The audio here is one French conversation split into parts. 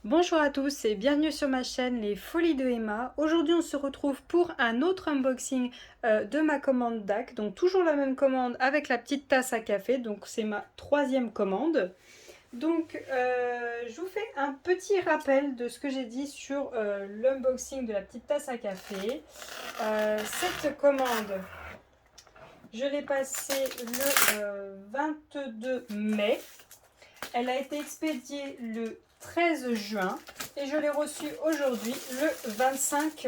Bonjour à tous et bienvenue sur ma chaîne Les Folies de Emma. Aujourd'hui on se retrouve pour un autre unboxing de ma commande DAC. Donc toujours la même commande avec la petite tasse à café. Donc c'est ma troisième commande. Donc je vous fais un petit rappel de ce que j'ai dit sur l'unboxing de la petite tasse à café. Cette commande, je l'ai passée le 22 mai. Elle a été expédiée le 13 juin et je l'ai reçue aujourd'hui le 25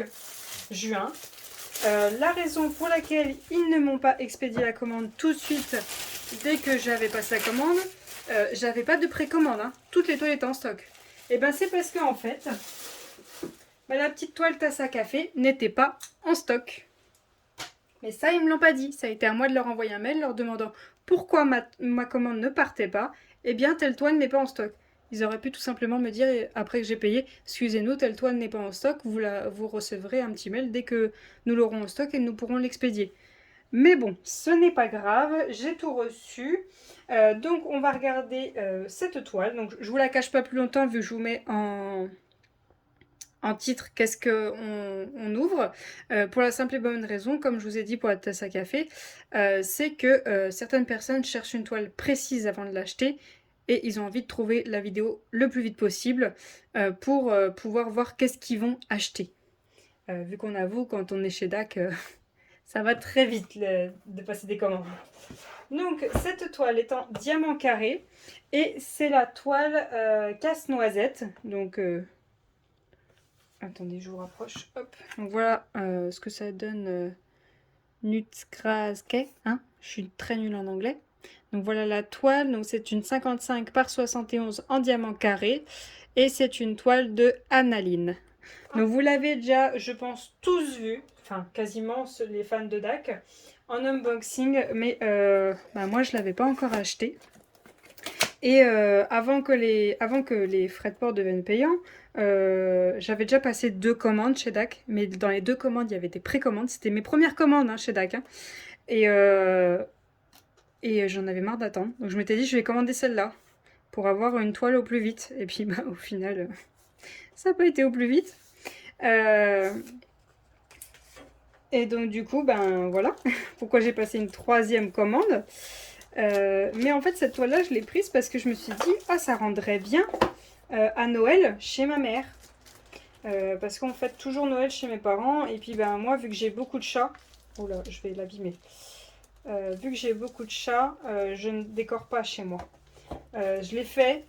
juin. La raison pour laquelle ils ne m'ont pas expédié la commande tout de suite dès que j'avais passé la commande, j'avais pas de précommande, hein. Toutes les toiles étaient en stock. Et ben c'est parce que en fait, la petite toile tasse à café n'était pas en stock. Mais ça, ils me l'ont pas dit. Ça a été à moi de leur envoyer un mail leur demandant pourquoi ma commande ne partait pas. Eh bien, telle toile n'est pas en stock. Ils auraient pu tout simplement me dire, après que j'ai payé, excusez-nous, telle toile n'est pas en stock, vous recevrez un petit mail dès que nous l'aurons en stock et nous pourrons l'expédier. Mais bon, ce n'est pas grave, j'ai tout reçu. Donc on va regarder cette toile. Donc je vous la cache pas plus longtemps vu que je vous mets en titre qu'est-ce qu'on ouvre, pour la simple et bonne raison, comme je vous ai dit pour la tasse à café, c'est que certaines personnes cherchent une toile précise avant de l'acheter et ils ont envie de trouver la vidéo le plus vite possible pour pouvoir voir qu'est-ce qu'ils vont acheter. Vu qu'on avoue, quand on est chez DAC, ça va très vite de passer des commandes. Donc cette toile est en diamant carré et c'est la toile casse-noisette. Donc attendez, je vous rapproche. Hop. Donc voilà ce que ça donne Nutskraske. Hein, je suis très nulle en anglais. Donc voilà la toile. Donc c'est une 55 par 71 en diamant carré. Et c'est une toile de analine. Donc vous l'avez déjà, je pense, tous vu. Enfin, quasiment les fans de DAC en unboxing. Mais moi, je ne l'avais pas encore acheté. Et avant que les frais de port deviennent payants, j'avais déjà passé 2 commandes chez DAC. Mais dans les 2 commandes, il y avait des précommandes. C'était mes premières commandes chez DAC. Hein. Et, j'en avais marre d'attendre. Donc je m'étais dit, je vais commander celle-là pour avoir une toile au plus vite. Et puis au final, ça n'a pas été au plus vite. Et donc du coup, voilà pourquoi j'ai passé une 3e commande. Mais en fait, cette toile-là, je l'ai prise parce que je me suis dit, ah, ça rendrait bien à Noël chez ma mère. Parce qu'on fête toujours Noël chez mes parents. Et puis, moi, vu que j'ai beaucoup de chats... Oh là, je vais l'abîmer. Vu que j'ai beaucoup de chats, je ne décore pas chez moi. Je l'ai fait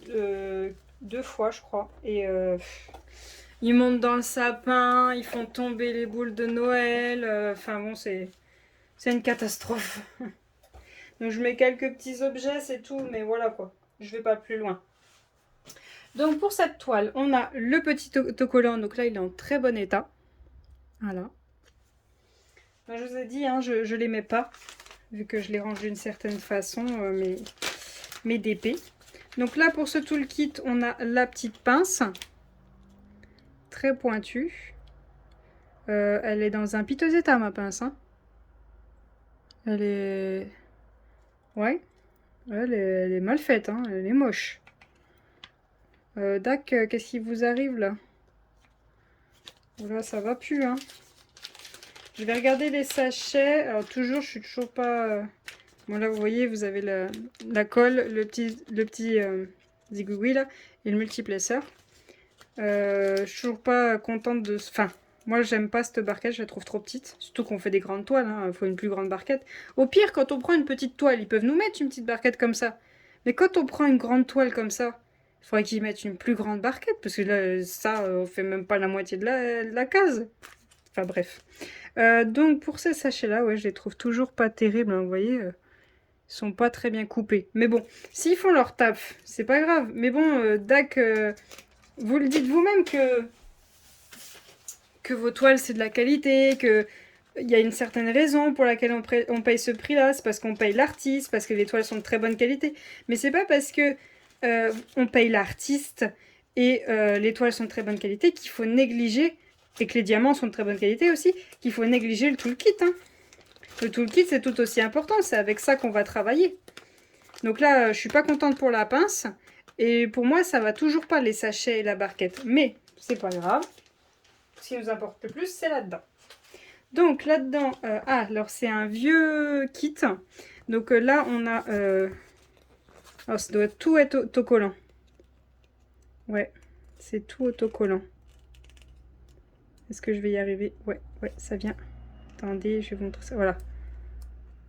2 fois, je crois. Et ils montent dans le sapin, ils font tomber les boules de Noël. Enfin bon, c'est une catastrophe. Donc je mets quelques petits objets, c'est tout, mais voilà quoi. Je vais pas plus loin. Donc pour cette toile, on a le petit autocollant. Donc là, il est en très bon état. Voilà. Donc, je vous ai dit, je ne les mets pas, vu que je les range d'une certaine façon, mes DP. Donc là, pour ce toolkit, on a la petite pince. Très pointue. Elle est dans un piteux état, ma pince. Hein. Elle est... Ouais. Elle est mal faite, hein. Elle est moche. Dac, qu'est-ce qui vous arrive là? Là, ça va plus, hein. Je vais regarder les sachets. Alors toujours, je suis toujours pas... Bon là, vous voyez, vous avez la colle, le petit zigouigoui là, et le multiplesseur. Je suis toujours pas contente de... Enfin, moi, j'aime pas cette barquette, je la trouve trop petite. Surtout qu'on fait des grandes toiles, hein, il faut une plus grande barquette. Au pire, quand on prend une petite toile, ils peuvent nous mettre une petite barquette comme ça. Mais quand on prend une grande toile comme ça, il faudrait qu'ils mettent une plus grande barquette, parce que là, ça, on fait même pas la moitié de la case. Enfin bref. Donc pour ces sachets-là, ouais, je les trouve toujours pas terribles, hein, vous voyez. Ils sont pas très bien coupés. Mais bon, s'ils font leur taf, c'est pas grave. Mais bon, Dac, vous le dites vous-même que vos toiles, c'est de la qualité, que... Il y a une certaine raison pour laquelle on paye ce prix-là, c'est parce qu'on paye l'artiste, parce que les toiles sont de très bonne qualité. Mais c'est pas parce que on paye l'artiste et les toiles sont de très bonne qualité qu'il faut négliger, et que les diamants sont de très bonne qualité aussi, qu'il faut négliger le toolkit. Hein. Le toolkit, c'est tout aussi important, c'est avec ça qu'on va travailler. Donc là, je suis pas contente pour la pince, Et pour moi, ça va toujours pas les sachets et la barquette. Mais c'est pas grave. Ce qui nous importe le plus, c'est là-dedans. Donc là-dedans, alors c'est un vieux kit. Donc là, on a... alors ça doit tout être autocollant. Ouais, c'est tout autocollant. Est-ce que je vais y arriver? Ouais, ça vient. Attendez, je vais vous montrer ça. Voilà.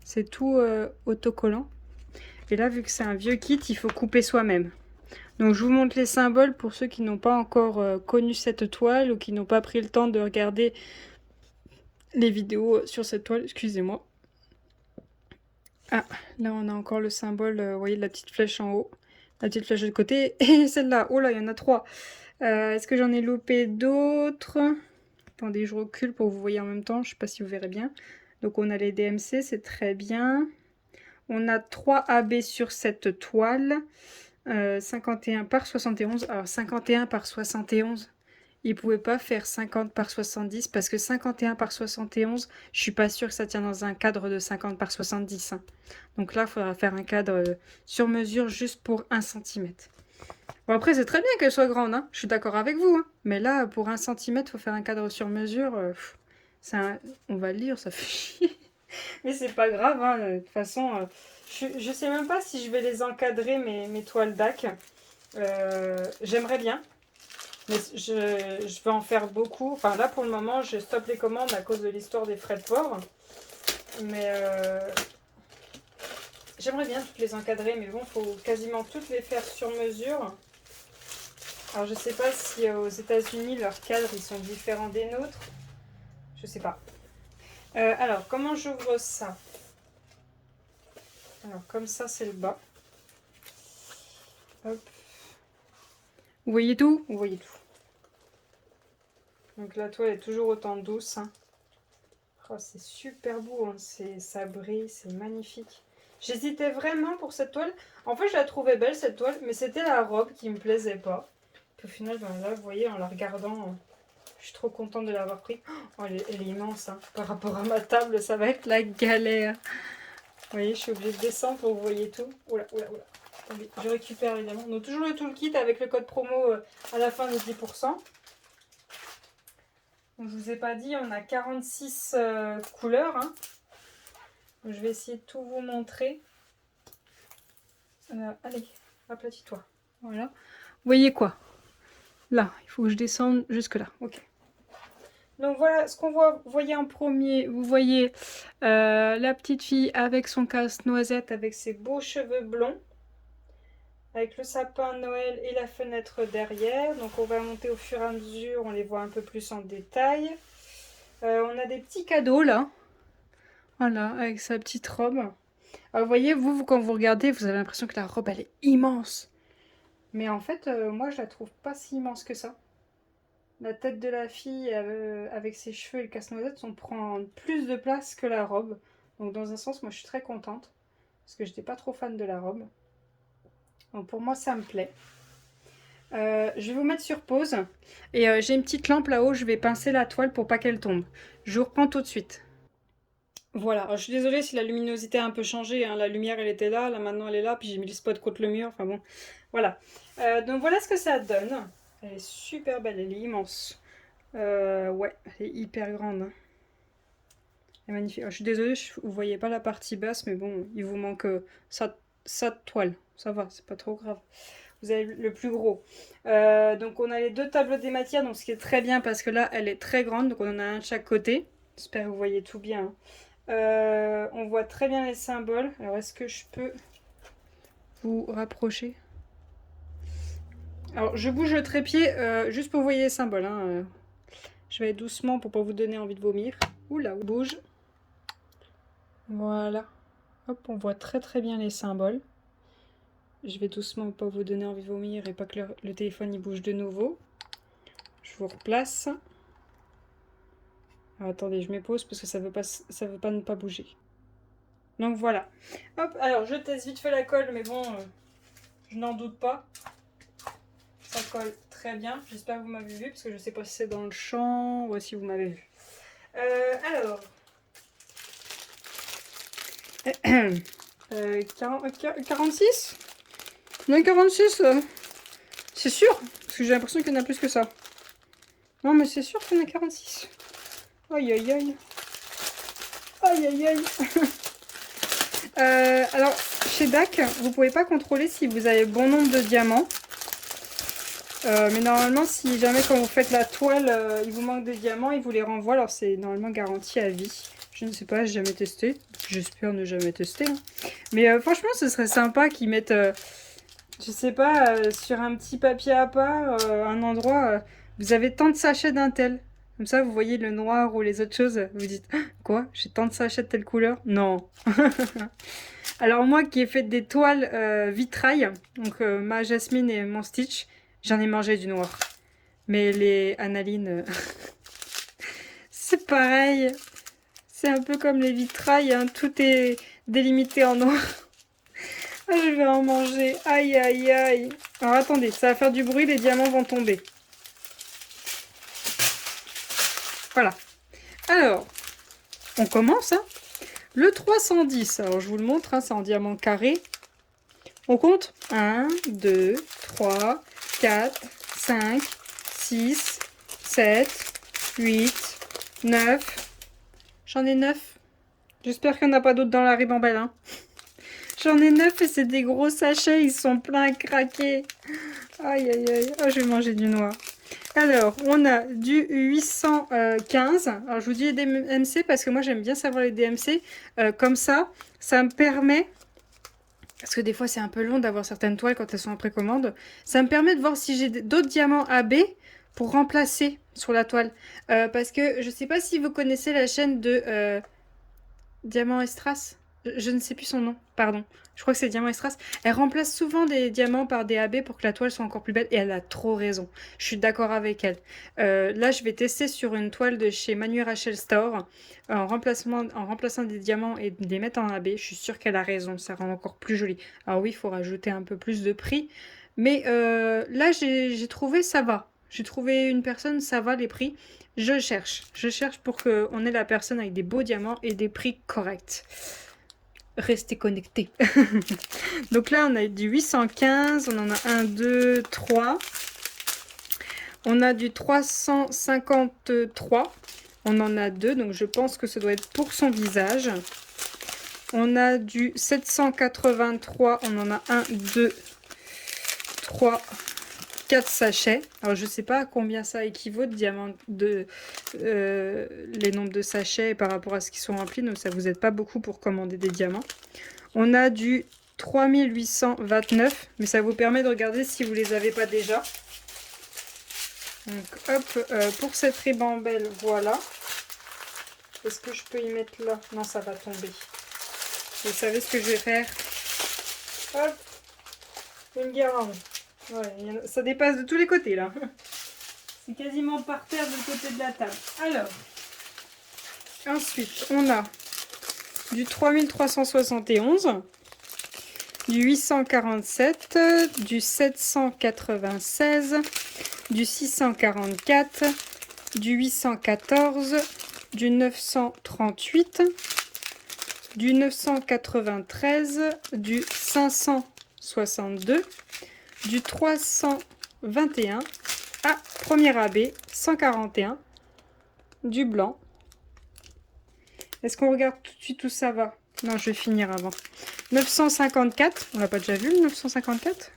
C'est tout autocollant. Et là, vu que c'est un vieux kit, il faut couper soi-même. Donc je vous montre les symboles pour ceux qui n'ont pas encore connu cette toile ou qui n'ont pas pris le temps de regarder les vidéos sur cette toile. Excusez-moi. Ah, là on a encore le symbole, vous voyez la petite flèche en haut, la petite flèche de côté, et celle-là. Oh là, il y en a 3. Est-ce que j'en ai loupé d'autres? Attendez, je recule pour que vous voyez en même temps, je ne sais pas si vous verrez bien. Donc on a les DMC, c'est très bien. On a 3 AB sur cette toile. 51 par 71. Alors 51 par 71, ils ne pouvaient pas faire 50 par 70 parce que 51 par 71, je suis pas sûre que ça tient dans un cadre de 50 par 70. Hein. Donc là, il faudra faire un cadre sur mesure juste pour 1 cm. Bon, après, c'est très bien qu'elle soit grande, hein. Je suis d'accord avec vous. Hein. Mais là, pour 1 cm, il faut faire un cadre sur mesure. On va le lire, ça fait chier. Mais c'est pas grave, hein. De toute façon, je sais même pas si je vais les encadrer, mes toiles DAC. J'aimerais bien. Mais je vais en faire beaucoup. Enfin, là, pour le moment, je stoppe les commandes à cause de l'histoire des frais de port. Mais j'aimerais bien toutes les encadrer. Mais bon, il faut quasiment toutes les faire sur mesure. Alors, je sais pas si aux États-Unis leurs cadres ils sont différents des nôtres. Je sais pas. Alors, comment j'ouvre ça? Alors, comme ça, c'est le bas. Hop. Vous voyez tout? Vous voyez tout. Donc la toile est toujours autant douce. Hein. Oh, c'est super beau, hein. Ça brille, c'est magnifique. J'hésitais vraiment pour cette toile. En fait, je la trouvais belle cette toile, mais c'était la robe qui me plaisait pas. Puis au final, ben là, vous voyez, en la regardant, je suis trop contente de l'avoir pris. Oh, elle est immense. Hein. Par rapport à ma table, ça va être la galère. Vous voyez, je suis obligée de descendre pour que vous voyez tout. Oula, oula, oula. Attendez, je récupère évidemment. Donc toujours le toolkit avec le code promo à la fin de 10%. Donc, je vous ai pas dit, on a 46 couleurs. Hein. Donc, je vais essayer de tout vous montrer. Allez, aplatis-toi. Voilà. Vous voyez quoi? Là, il faut que je descende jusque là. Ok. Donc voilà ce qu'on voit. Vous voyez en premier, vous voyez la petite fille avec son casse-noisette, avec ses beaux cheveux blonds. Avec le sapin de Noël et la fenêtre derrière. Donc on va monter au fur et à mesure, on les voit un peu plus en détail. On a des petits cadeaux là. Voilà, avec sa petite robe. Alors vous voyez, vous quand vous regardez, vous avez l'impression que la robe elle est immense. Mais en fait, moi je la trouve pas si immense que ça. La tête de la fille avec ses cheveux et le casse-noisette, on prend plus de place que la robe. Donc dans un sens, moi je suis très contente. Parce que j'étais pas trop fan de la robe. Donc pour moi ça me plaît. Je vais vous mettre sur pause. Et j'ai une petite lampe là-haut, je vais pincer la toile pour pas qu'elle tombe. Je vous reprends tout de suite. Voilà, alors, je suis désolée si la luminosité a un peu changé, hein. La lumière elle était là maintenant elle est là, puis j'ai mis le spot contre le mur, enfin bon, voilà. Donc voilà ce que ça donne. Elle est super belle, elle est immense. Ouais, elle est hyper grande. Hein. Elle est magnifique. Alors, je suis désolée, vous voyez pas la partie basse, mais bon, il vous manque sa toile. Ça va, c'est pas trop grave. Vous avez le plus gros. Donc on a les 2 tableaux des matières, donc ce qui est très bien parce que là elle est très grande, donc on en a un de chaque côté. J'espère que vous voyez tout bien. Hein. On voit très bien les symboles. Alors est-ce que je peux vous rapprocher? Alors je bouge le trépied juste pour vous voyez les symboles. Hein. Je vais aller doucement pour pas vous donner envie de vomir. Oula, on bouge. Voilà. Hop, on voit très très bien les symboles. Je vais doucement pour pas vous donner envie de vomir et pas que le téléphone il bouge de nouveau. Je vous replace. Alors, attendez, je me pose parce que ça veut pas ne pas bouger. Donc voilà. Hop, alors je teste vite fait la colle, mais bon, je n'en doute pas. Ça colle très bien. J'espère que vous m'avez vu, parce que je sais pas si c'est dans le champ ou si vous m'avez vu. Alors. 46 ? Non, 46 C'est sûr, parce que j'ai l'impression qu'il y en a plus que ça. Non, mais c'est sûr qu'il y en a 46. Aïe, aïe, aïe. Aïe, aïe, aïe. Alors, chez DAC, vous pouvez pas contrôler si vous avez bon nombre de diamants. Mais normalement, si jamais quand vous faites la toile, il vous manque des diamants, ils vous les renvoient. Alors, c'est normalement garanti à vie. Je ne sais pas, j'ai jamais testé. J'espère ne jamais tester. Hein. Mais franchement, ce serait sympa qu'ils mettent, je sais pas, sur un petit papier à part, un endroit, vous avez tant de sachets d'un tel. Comme ça, vous voyez le noir ou les autres choses. Vous dites, ah, quoi? J'ai tant de sachets de telle couleur? Non. Alors moi qui ai fait des toiles vitrail, donc ma Jasmine et mon Stitch, j'en ai mangé du noir. Mais les Analine, c'est pareil. C'est un peu comme les vitrailles, hein, tout est délimité en noir. Ah, je vais en manger. Aïe, aïe, aïe. Alors attendez, ça va faire du bruit, les diamants vont tomber. Voilà. Alors, on commence. Hein. Le 310, alors je vous le montre, hein, c'est en diamant carré. On compte 1, 2, 3, 4, 5, 6, 7, 8, 9. J'en ai 9. J'espère qu'il n'y en a pas d'autres dans la ribambelle. Hein. J'en ai 9 et c'est des gros sachets, ils sont pleins à craquer. Aïe, aïe, aïe. Oh, je vais manger du noir. Alors, on a du 815. Alors, je vous dis les DMC parce que moi, j'aime bien savoir les DMC. Comme ça me permet... Parce que des fois, c'est un peu long d'avoir certaines toiles quand elles sont en précommande. Ça me permet de voir si j'ai d'autres diamants AB pour remplacer sur la toile. Parce que je ne sais pas si vous connaissez la chaîne de Diamant Estras. Je ne sais plus son nom, pardon. Je crois que c'est Diamant Estras. Elle remplace souvent des diamants par des AB pour que la toile soit encore plus belle. Et elle a trop raison. Je suis d'accord avec elle. Là, je vais tester sur une toile de chez Manu Rachel Store. En remplaçant des diamants et de les mettre en AB. Je suis sûre qu'elle a raison. Ça rend encore plus joli. Alors oui, il faut rajouter un peu plus de prix. Mais là, j'ai trouvé ça va. J'ai trouvé une personne, ça va les prix. Je cherche pour qu'on ait la personne avec des beaux diamants et des prix corrects. Restez connectés. Donc là, on a du 815, on en a 1, 2, 3. On a du 353, on en a 2, donc je pense que ça doit être pour son visage. On a du 783, on en a 1, 2, 3, 4 sachets. Alors je sais pas à combien ça équivaut de diamants, les nombres de sachets par rapport à ce qui sont remplis, donc ça vous aide pas beaucoup pour commander des diamants. On a du 3829, mais ça vous permet de regarder si vous les avez pas déjà. Donc hop, pour cette ribambelle, voilà. Est-ce que je peux y mettre là? Non, ça va tomber. Vous savez ce que je vais faire? Hop, une guirlande. Ouais, ça dépasse de tous les côtés là. C'est quasiment par terre de côté de la table. Alors, ensuite, on a du 3371, du 847, du 796, du 644, du 814, du 938, du 993, du 562, du 321, premier AB, 141, du blanc. Est-ce qu'on regarde tout de suite où ça va? Non, je vais finir avant. 954, on l'a pas déjà vu le 954?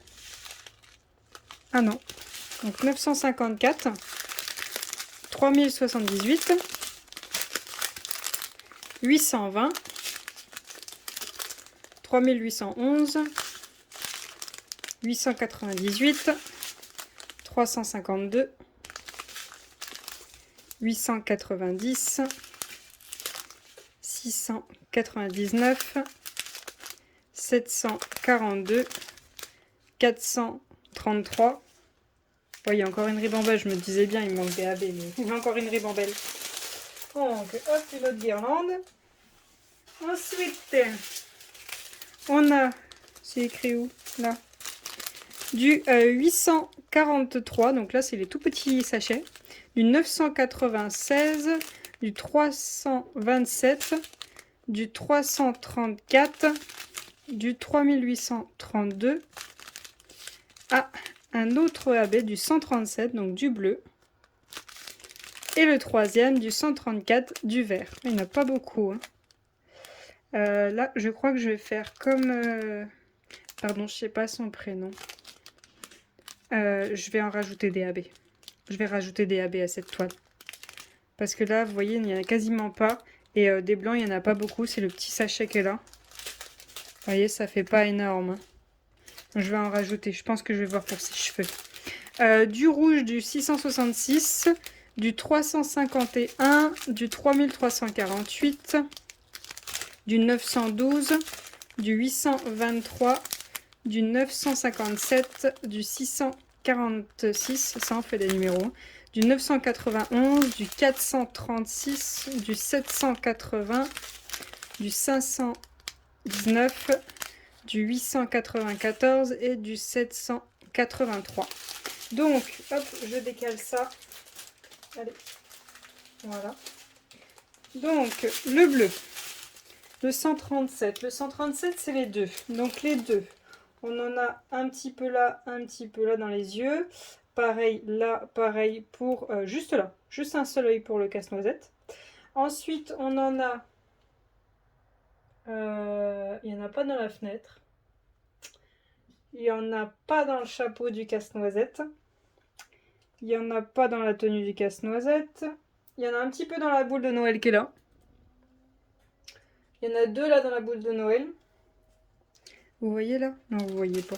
Ah non. Donc 954, 3078, 820, 3811, 898, 352, 890, 699, 742, 433. Oh, il y a encore une ribambelle, je me disais bien, il me manque des AB, mais il y a encore une ribambelle. Donc, hop, une autre guirlande. Ensuite, on a, c'est écrit où? Là. Du 843, donc là, c'est les tout petits sachets. Du 996, du 327, du 334, du 3832, un autre AB du 137, donc du bleu. Et le troisième du 134 du vert. Il n'y en a pas beaucoup. Hein. Là, je crois que je vais faire comme... Pardon, je ne sais pas son prénom. Je vais en rajouter des AB. Je vais rajouter des AB à cette toile. Parce que là, vous voyez, il n'y en a quasiment pas. Et des blancs, il n'y en a pas beaucoup. C'est le petit sachet qui est là. Vous voyez, ça fait pas énorme. Hein. Donc, je vais en rajouter. Je pense que je vais voir pour ses cheveux. Du rouge du 666, du 351, du 3348, du 912, du 823, du 957, du 646, ça en fait des numéros, du 991, du 436, du 780, du 519, du 894 et du 783. Donc, hop, je décale ça. Allez, voilà. Donc, le bleu, le 137. Le 137, c'est les deux. Donc, les deux. On en a un petit peu là dans les yeux. Pareil là, pareil pour juste là. Juste un seul œil pour le casse-noisette. Ensuite, on en a... il n'y en a pas dans la fenêtre. Il n'y en a pas dans le chapeau du casse-noisette. Il n'y en a pas dans la tenue du casse-noisette. Il y en a un petit peu dans la boule de Noël qui est là. Il y en a deux là dans la boule de Noël. Vous voyez là? Non, vous voyez pas.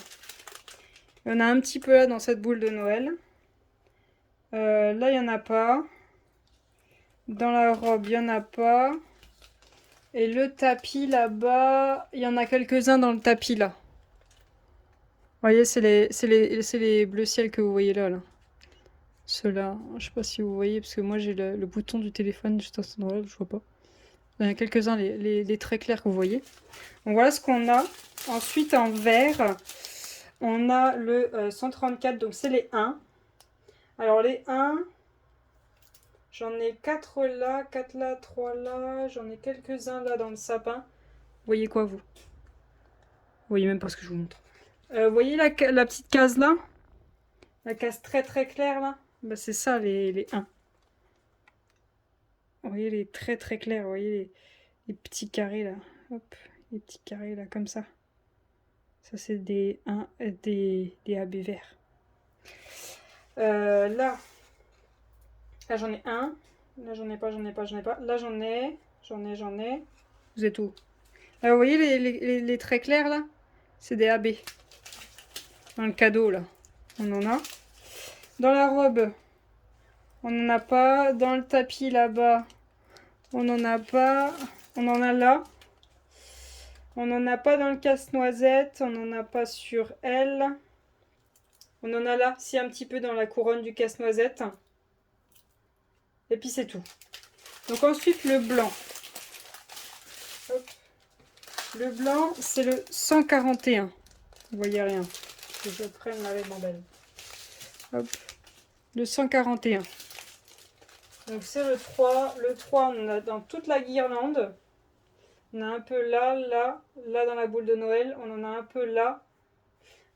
Il y en a un petit peu là dans cette boule de Noël. Là, il n'y en a pas. Dans la robe, il n'y en a pas. Et le tapis là-bas, il y en a quelques-uns dans le tapis là. Vous voyez, c'est les bleus ciel que vous voyez là. Ceux-là, je sais pas si vous voyez, parce que moi j'ai le bouton du téléphone juste à cet endroit-là, je vois pas. Il y en a quelques-uns, les très clairs que vous voyez. Donc voilà ce qu'on a. Ensuite, en vert, on a le 134, donc c'est les 1. Alors les 1, j'en ai 4 là, 4 là, 3 là, j'en ai quelques-uns là dans le sapin. Vous voyez quoi, vous? Vous voyez même pas ce que je vous montre. Vous voyez la petite case là? La case très très claire là? Bah, c'est ça les 1. Vous voyez les très très clairs, vous voyez les petits carrés là. Hop, les petits carrés là, comme ça. Ça c'est des 1, des AB verts. Là j'en ai un. Là j'en ai pas. Là j'en ai. Vous êtes où? Là vous voyez les traits clairs là? C'est des AB. Dans le cadeau là, on en a. Dans la robe, on n'en a pas. Dans le tapis là-bas, on n'en a pas. On en a là. On n'en a pas dans le casse-noisette. On n'en a pas sur elle. On en a là, si un petit peu dans la couronne du casse-noisette. Et puis c'est tout. Donc ensuite le blanc. Hop. Le blanc, c'est le 141. Vous voyez rien. Que je prenne la ribambelle. Hop. Le 141. Donc c'est le 3. Le 3, on en a dans toute la guirlande. On a un peu là, là, là dans la boule de Noël. On en a un peu là.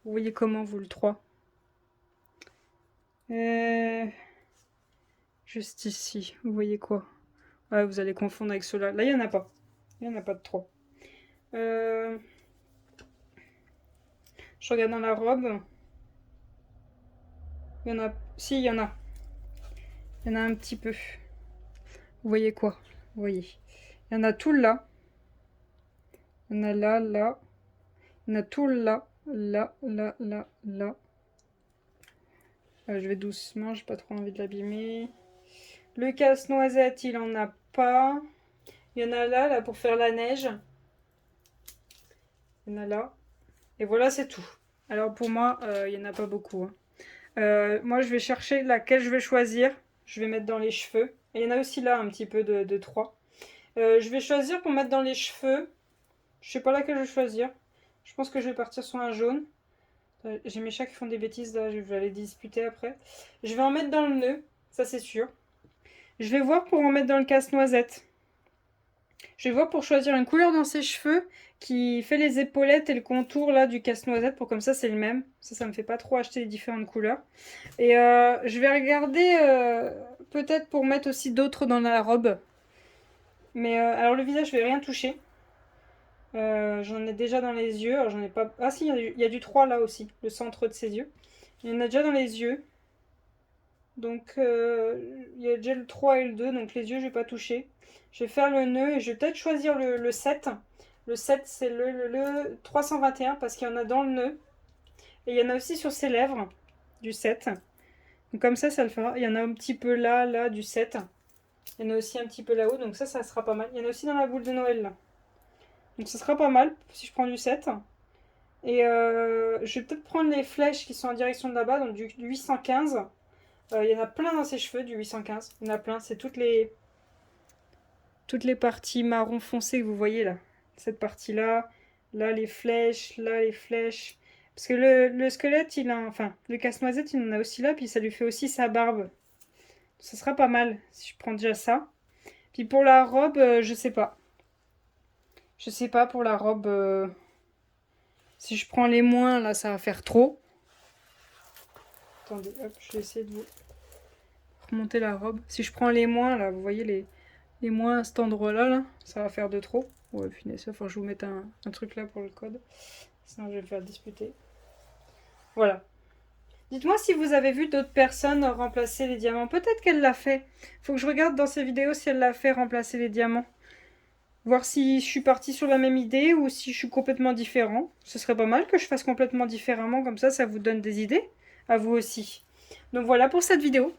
Vous voyez comment, vous, le 3? Juste ici. Vous voyez quoi? Ouais, vous allez confondre avec ceux-là. Là, il n'y en a pas. Il n'y en a pas de 3. Je regarde dans la robe. Il y en a... Si, il y en a. Il y en a un petit peu. Vous voyez quoi? Vous voyez. Il y en a tout là. Il y en a là, là. Il y en a tout là. Là, là, là, là. Je vais doucement, j'ai pas trop envie de l'abîmer. Le casse-noisette, il en a pas. Il y en a là, là, pour faire la neige. Il y en a là. Et voilà, c'est tout. Alors pour moi, il n'y en a pas beaucoup. Hein. Moi, je vais chercher laquelle je vais choisir. Je vais mettre dans les cheveux. Et il y en a aussi là, un petit peu de 3. Je vais choisir pour mettre dans les cheveux. Je sais pas laquelle je vais choisir. Je pense que je vais partir sur un jaune. J'ai mes chats qui font des bêtises là, je vais les disputer après. Je vais en mettre dans le nœud, ça c'est sûr. Je vais voir pour en mettre dans le casse-noisette. Je vais voir pour choisir une couleur dans ses cheveux qui fait les épaulettes et le contour là du casse-noisette pour comme ça c'est le même. Ça me fait pas trop acheter les différentes couleurs. Et je vais regarder peut-être pour mettre aussi d'autres dans la robe. Mais alors le visage je vais rien toucher. J'en ai déjà dans les yeux. Alors j'en ai pas. Ah si, il y a du 3 là aussi, le centre de ses yeux. Il y en a déjà dans les yeux. Donc il y a déjà le 3 et le 2, donc les yeux je vais pas toucher. Je vais faire le nœud et je vais peut-être choisir le 7. Le 7 c'est le 321 parce qu'il y en a dans le nœud. Et il y en a aussi sur ses lèvres du 7. Donc comme ça le fera. Il y en a un petit peu là du 7. Il y en a aussi un petit peu là-haut, donc ça sera pas mal. Il y en a aussi dans la boule de Noël là. Donc ça sera pas mal si je prends du 7. Et je vais peut-être prendre les flèches qui sont en direction de là-bas, donc du 815. Il y en a plein dans ses cheveux du 815. Il y en a plein, c'est toutes les parties marron foncé que vous voyez là. Cette partie-là, là les flèches, là les flèches. Parce que le squelette, enfin, le casse-noisette, il en a aussi là, puis ça lui fait aussi sa barbe. Ça sera pas mal si je prends déjà ça. Puis pour la robe, je sais pas. Je sais pas pour la robe. Si je prends les moins, là, ça va faire trop. Attendez, hop, je vais essayer de vous remonter la robe. Si je prends les moins, là, vous voyez les moins à cet endroit-là, là, ça va faire de trop. Ouais, finesse, il faut que je vous mette un truc là pour le code. Sinon, je vais me faire disputer. Voilà. Dites-moi si vous avez vu d'autres personnes remplacer les diamants. Peut-être qu'elle l'a fait. Faut que je regarde dans ces vidéos si elle l'a fait remplacer les diamants. Voir si je suis partie sur la même idée ou si je suis complètement différent. Ce serait pas mal que je fasse complètement différemment, comme ça vous donne des idées. À vous aussi. Donc voilà pour cette vidéo.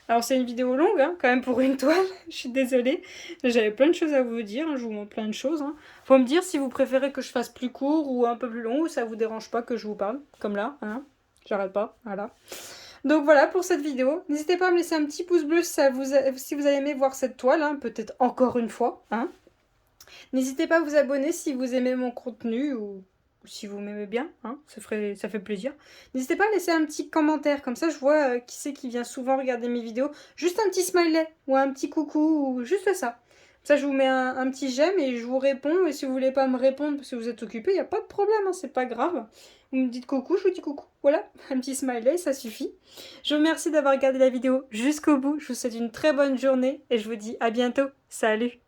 Alors c'est une vidéo longue, hein, quand même pour une toile. Je suis désolée. J'avais plein de choses à vous dire, hein, je vous montre plein de choses. Hein. Faut me dire si vous préférez que je fasse plus court ou un peu plus long, ou ça vous dérange pas que je vous parle. Comme là, hein. J'arrête pas, voilà. Donc voilà pour cette vidéo. N'hésitez pas à me laisser un petit pouce bleu si vous avez aimé voir cette toile, hein, peut-être encore une fois. Hein. N'hésitez pas à vous abonner si vous aimez mon contenu ou si vous m'aimez bien, hein, ça fait plaisir. N'hésitez pas à laisser un petit commentaire, comme ça je vois qui c'est qui vient souvent regarder mes vidéos. Juste un petit smiley ou un petit coucou ou juste ça. Ça je vous mets un petit j'aime et je vous réponds. Et si vous voulez pas me répondre parce que vous êtes occupé, il n'y a pas de problème, hein, c'est pas grave. Vous me dites coucou, je vous dis coucou. Voilà, un petit smiley, ça suffit. Je vous remercie d'avoir regardé la vidéo jusqu'au bout. Je vous souhaite une très bonne journée et je vous dis à bientôt. Salut!